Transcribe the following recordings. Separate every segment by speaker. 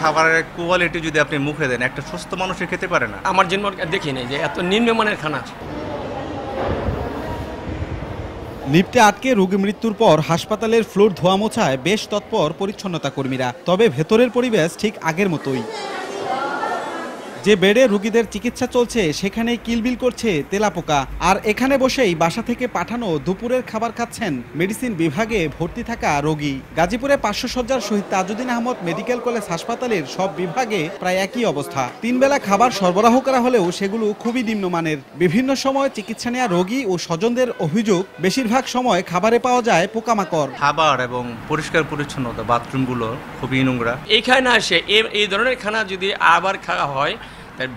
Speaker 1: খাবারের কোয়ালিটি যদি আপনি মুখে দেন, একটা সুস্থ মানুষের খেতে পারে না।
Speaker 2: আমার জন্ম দেখি নাই যে এত নিম্নমানের খানা।
Speaker 3: লিফটে আটকে রোগী মৃত্যুর পর হাসপাতালের ফ্লোর ধোয়া মোছায় বেশ তৎপর পরিচ্ছন্নতা কর্মীরা। তবে ভেতরের পরিবেশ ঠিক আগের মতোই। যে বেডে রোগীদের চিকিৎসা চলছে সেখানেই কিলবিল করছে তেলাপোকা। আর এখানে বসেই বাসা থেকে পাঠানো দুপুরের খাবার খাচ্ছেন মেডিসিন বিভাগে ভর্তি থাকা রোগী। গাজীপুরে 500 শয্যার শহীদ তাজউদ্দিন আহমদ মেডিকেল কলেজ হাসপাতালের সব বিভাগে প্রায় একই অবস্থা। 3 বেলা খাবার সরবরাহ করা হলেও সেগুলো খুবই নিম্নমানের। বিভিন্ন সময় চিকিৎসা নেওয়া রোগী ও স্বজনদের অভিযোগ, বেশিরভাগ সময় খাবারে পাওয়া যায় পোকামাকড়।
Speaker 1: খাবার এবং পরিষ্কার পরিচ্ছন্নতা, বাথরুমগুলো খুবই নোংরা।
Speaker 2: এইখানে আসে এই ধরনের খানা যদি আবার খাওয়া হয়,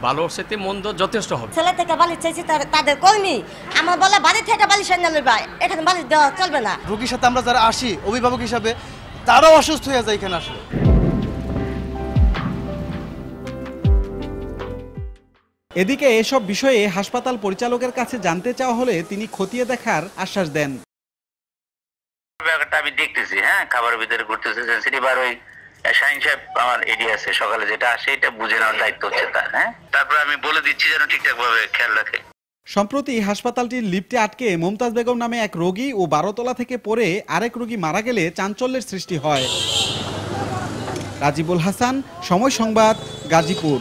Speaker 2: ভালোর সাথে মন্দ যথেষ্ট হবে।
Speaker 4: ছেলে থেকে বালিশ চাইছি, তাদের কর্মী আমার বলে বাড়ি থেকে বালিশ এনে লইবা, এখানে বালিশ দেওয়া চলবে না।
Speaker 5: রোগীর সাথে আমরা যারা আসি অভিভাবক হিসাবে, তারাও অসুস্থ হয়ে যায় এখানে আসলে।
Speaker 3: এদিকে এসব বিষয়ে হাসপাতাল পরিচালকের কাছে জানতে চাওয়া হলে তিনি খতিয়ে দেখার আশ্বাস দেন।
Speaker 6: ব্যাপারটা আমি দেখতেছি, খাবারের ভিতরে ঘুরতেছে সেন্সিটিভ, আর ওই শাহিন সাহেব আমার এডি আছে, সকালে যেটা আসে এটা বুঝে নেওয়ার দায়িত্ব হচ্ছে তার। তারপরে আমি বলে দিচ্ছি যেন ঠিকঠাক ভাবে খেয়াল রাখে।
Speaker 3: সম্প্রতি হাসপাতালটির লিফটে আটকে মমতাজ বেগম নামে এক রোগী ও 12 তলা থেকে পড়ে আরেক রোগী মারা গেলে চাঞ্চল্যের সৃষ্টি হয়। রাজিবুল হাসান, সময় সংবাদ, গাজীপুর।